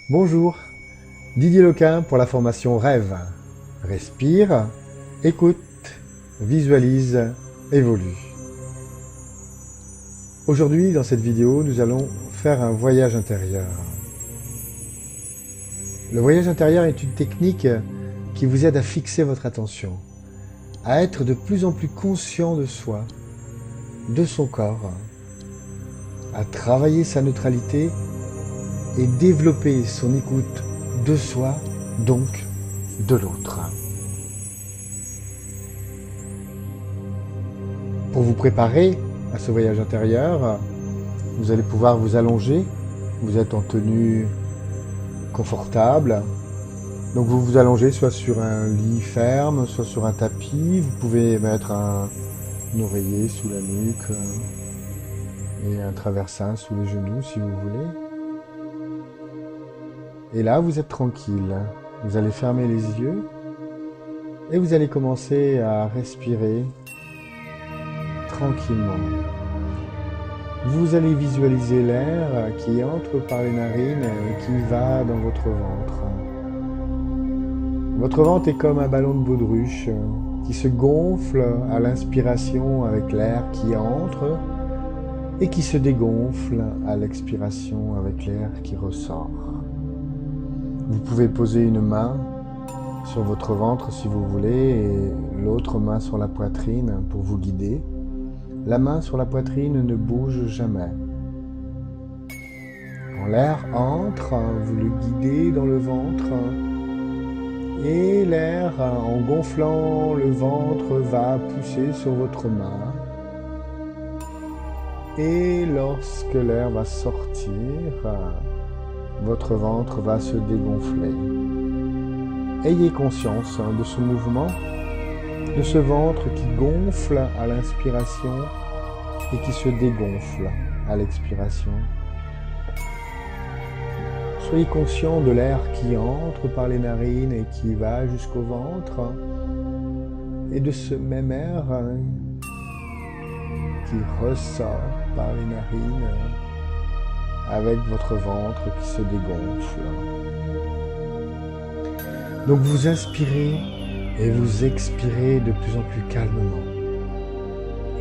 Bonjour, Didier Lequin pour la formation Rêve. Respire, écoute, visualise, évolue. Aujourd'hui, dans cette vidéo, nous allons faire un voyage intérieur. Le voyage intérieur est une technique qui vous aide à fixer votre attention, à être de plus en plus conscient de soi, de son corps, à travailler sa neutralité et développer son écoute de soi, donc de l'autre. Pour vous préparer à ce voyage intérieur, vous allez pouvoir vous allonger. Vous êtes en tenue confortable. Donc vous vous allongez soit sur un lit ferme, soit sur un tapis. Vous pouvez mettre un oreiller sous la nuque et un traversin sous les genoux si vous voulez. Et là, vous êtes tranquille. Vous allez fermer les yeux et vous allez commencer à respirer tranquillement. Vous allez visualiser l'air qui entre par les narines et qui va dans votre ventre. Votre ventre est comme un ballon de baudruche qui se gonfle à l'inspiration avec l'air qui entre et qui se dégonfle à l'expiration avec l'air qui ressort. Vous pouvez poser une main sur votre ventre si vous voulez et l'autre main sur la poitrine pour vous guider. La main sur la poitrine ne bouge jamais. Quand l'air entre, vous le guidez dans le ventre et l'air, en gonflant le ventre, va pousser sur votre main. Et lorsque l'air va sortir, votre ventre va se dégonfler. Ayez conscience de ce mouvement, de ce ventre qui gonfle à l'inspiration et qui se dégonfle à l'expiration. Soyez conscient de l'air qui entre par les narines et qui va jusqu'au ventre, et de ce même air qui ressort par les narines avec votre ventre qui se dégonfle. Donc vous inspirez et vous expirez de plus en plus calmement.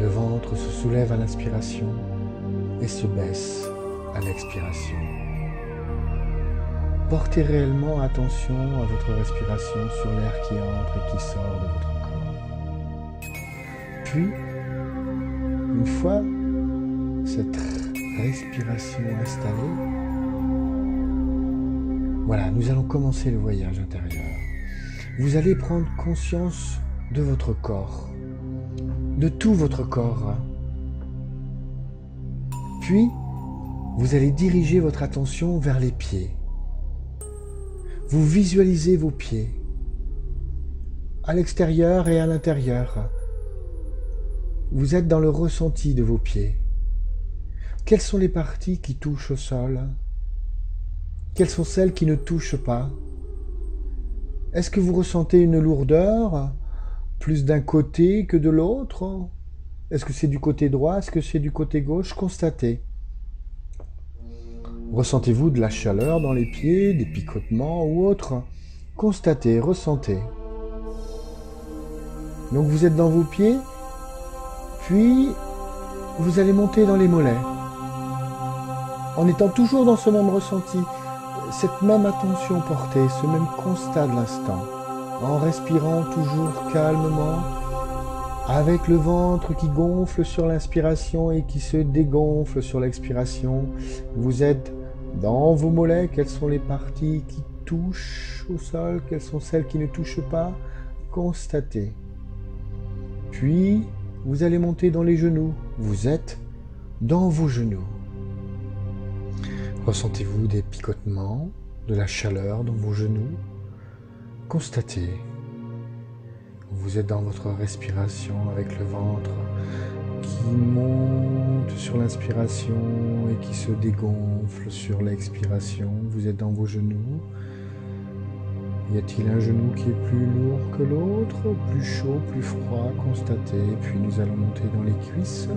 Le ventre se soulève à l'inspiration et se baisse à l'expiration. Portez réellement attention à votre respiration sur l'air qui entre et qui sort de votre corps. Puis, une fois cette respiration installée, voilà, nous allons commencer le voyage intérieur. Vous allez prendre conscience de votre corps, de tout votre corps. Puis, vous allez diriger votre attention vers les pieds. Vous visualisez vos pieds, à l'extérieur et à l'intérieur. Vous êtes dans le ressenti de vos pieds. Quelles sont les parties qui touchent au sol? Quelles sont celles qui ne touchent pas? Est-ce que vous ressentez une lourdeur, plus d'un côté que de l'autre? Est-ce que c'est du côté droit? Est-ce que c'est du côté gauche? Constatez. Ressentez-vous de la chaleur dans les pieds, des picotements ou autres? Constatez, ressentez. Donc vous êtes dans vos pieds, puis vous allez monter dans les mollets. En étant toujours dans ce même ressenti, cette même attention portée, ce même constat de l'instant, en respirant toujours calmement, avec le ventre qui gonfle sur l'inspiration et qui se dégonfle sur l'expiration. Vous êtes dans vos mollets. Quelles sont les parties qui touchent au sol? Quelles sont celles qui ne touchent pas? Constatez. Puis, vous allez monter dans les genoux. Vous êtes dans vos genoux. Ressentez-vous des picotements, de la chaleur dans vos genoux? Constatez. Vous êtes dans votre respiration avec le ventre qui monte sur l'inspiration et qui se dégonfle sur l'expiration. Vous êtes dans vos genoux. Y a-t-il un genou qui est plus lourd que l'autre, plus chaud, plus froid? Constatez. Puis nous allons monter dans les cuisses.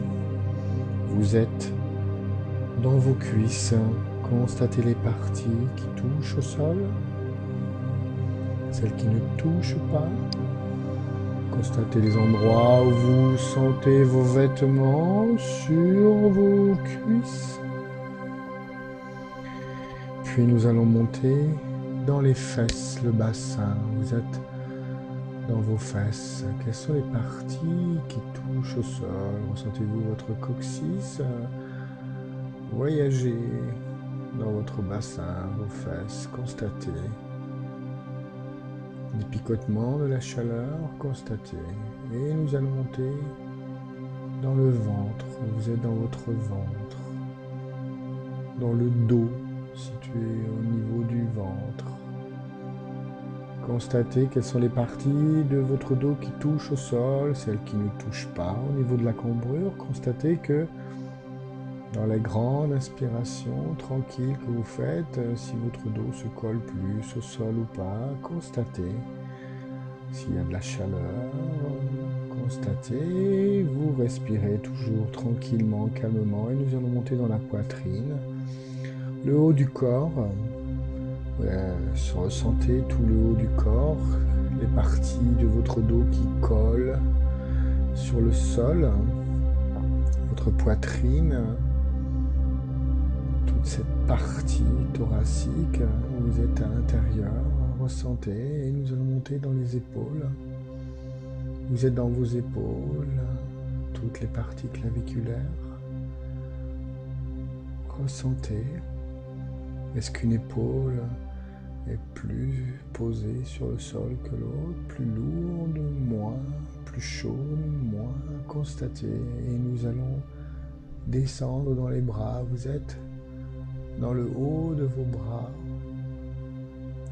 Vous êtes dans vos cuisses. Constatez les parties qui touchent au sol, celles qui ne touchent pas. Constatez les endroits où vous sentez vos vêtements sur vos cuisses. Puis nous allons monter dans les fesses, le bassin. Vous êtes dans vos fesses. Quelles sont les parties qui touchent au sol? Ressentez-vous votre coccyx voyager dans votre bassin, vos fesses? Constatez les picotements de la chaleur, constatez. Et nous allons monter dans le ventre. Vous êtes dans votre ventre, dans le dos, situé au niveau du ventre. Constatez quelles sont les parties de votre dos qui touchent au sol, celles qui ne touchent pas. Au niveau de la cambrure, constatez que dans la grande inspiration tranquille que vous faites, si votre dos se colle plus au sol ou pas, constatez s'il y a de la chaleur, constatez, vous respirez toujours tranquillement, calmement, et nous allons monter dans la poitrine, le haut du corps. Ressentez tout le haut du corps, les parties de votre dos qui collent sur le sol, votre poitrine, toute cette partie thoracique où vous êtes à l'intérieur. Ressentez et nous allons monter dans les épaules. Vous êtes dans vos épaules, toutes les parties claviculaires. Ressentez. Est-ce qu'une épaule est plus posée sur le sol que l'autre, plus lourde, moins, plus chaude, moins? Constatez et nous allons descendre dans les bras. Vous êtes dans le haut de vos bras.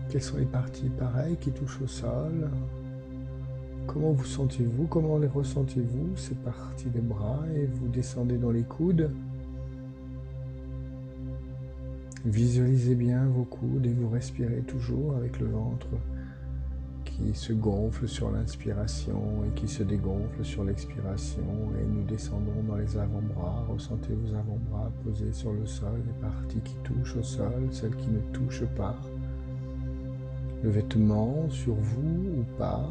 Quelles sont les parties pareilles qui touchent au sol? Comment vous sentez-vous? Comment les ressentez-vous, ces parties des bras? Et vous descendez dans les coudes. Visualisez bien vos coudes et vous respirez toujours avec le ventre qui se gonfle sur l'inspiration et qui se dégonfle sur l'expiration. Et nous descendons dans les avant-bras. Ressentez vos avant-bras posés sur le sol, les parties qui touchent au sol, celles qui ne touchent pas. Le vêtement sur vous ou pas.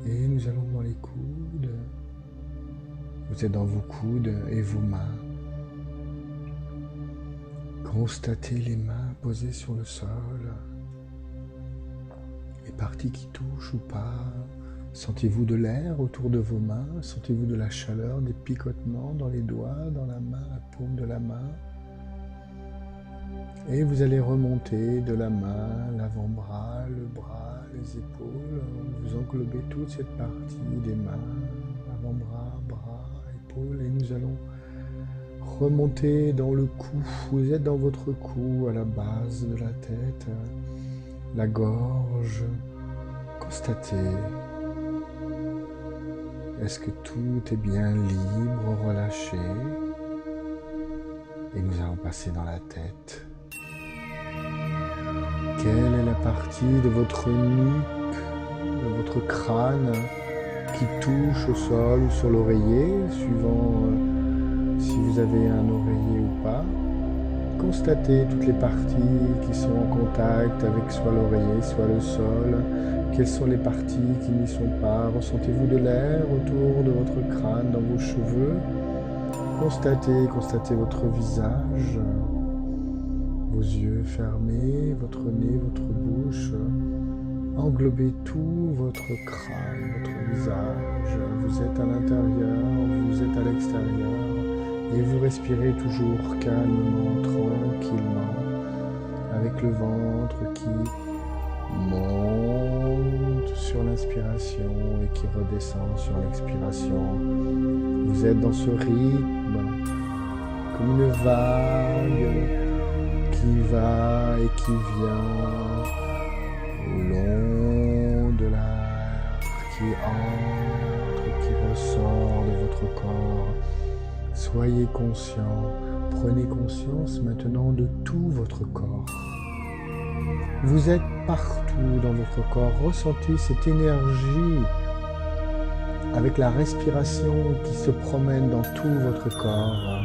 Et nous allons dans les coudes. Vous êtes dans vos coudes et vos mains. Constatez les mains posées sur le sol. Les parties qui touchent ou pas. Sentez-vous de l'air autour de vos mains? Sentez-vous de la chaleur, des picotements dans les doigts, dans la main, la paume de la main? Et vous allez remonter de la main, l'avant-bras, le bras, les épaules. Vous englobez toute cette partie des mains, avant-bras, bras, épaules. Et nous allons remonter dans le cou. Vous êtes dans votre cou, à la base de la tête, la gorge. Constatez. Est-ce que tout est bien libre, relâché? Et nous allons passer dans la tête. Quelle est la partie de votre nuque, de votre crâne qui touche au sol ou sur l'oreiller, suivant si vous avez un oreiller ou pas? Constatez toutes les parties qui sont en contact avec soit l'oreiller, soit le sol. Quelles sont les parties qui n'y sont pas? Ressentez-vous de l'air autour de votre crâne, dans vos cheveux? Constatez votre visage. Vos yeux fermés, votre nez, votre bouche. Englobez tout votre crâne, votre visage. Vous êtes à l'intérieur, vous êtes à l'extérieur. Et vous respirez toujours calmement, tranquillement, avec le ventre qui monte sur l'inspiration et qui redescend sur l'expiration. Vous êtes dans ce rythme, comme une vague qui va et qui vient au long de l'air, qui entre, qui ressort de votre corps. Soyez conscient, prenez conscience maintenant de tout votre corps. Vous êtes partout dans votre corps, ressentez cette énergie avec la respiration qui se promène dans tout votre corps.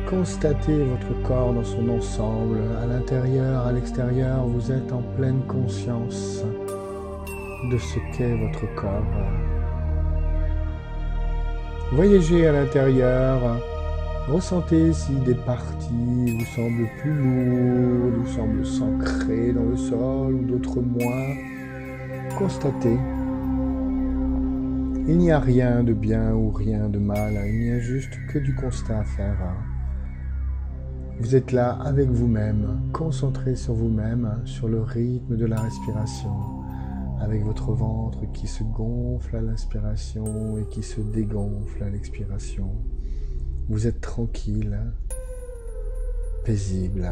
Constatez votre corps dans son ensemble, à l'intérieur, à l'extérieur, vous êtes en pleine conscience de ce qu'est votre corps. Voyagez à l'intérieur, ressentez si des parties vous semblent plus lourdes, vous semblent s'ancrer dans le sol ou d'autres moins. Constatez. Il n'y a rien de bien ou rien de mal, il n'y a juste que du constat à faire. Vous êtes là avec vous-même, concentré sur vous-même, sur le rythme de la respiration, avec votre ventre qui se gonfle à l'inspiration et qui se dégonfle à l'expiration. Vous êtes tranquille, paisible.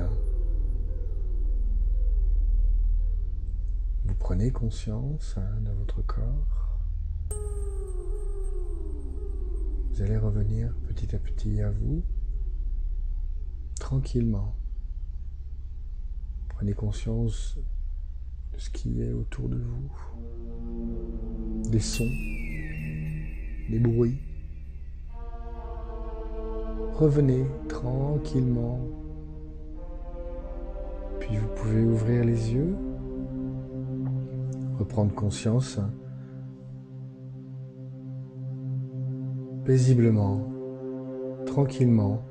Vous prenez conscience de votre corps. Vous allez revenir petit à petit à vous, tranquillement. Prenez conscience de ce qui est autour de vous, des sons, des bruits. Revenez tranquillement, puis vous pouvez ouvrir les yeux, reprendre conscience, paisiblement, tranquillement.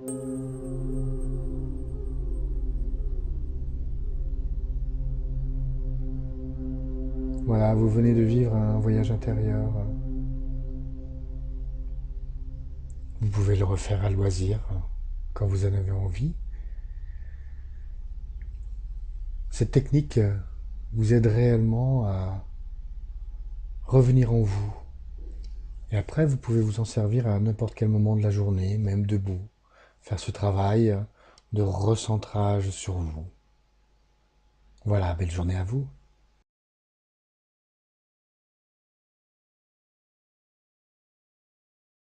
Voilà, vous venez de vivre un voyage intérieur. Vous pouvez le refaire à loisir, quand vous en avez envie. Cette technique vous aide réellement à revenir en vous. Et après, vous pouvez vous en servir à n'importe quel moment de la journée, même debout. Faire ce travail de recentrage sur vous. Voilà, belle journée à vous.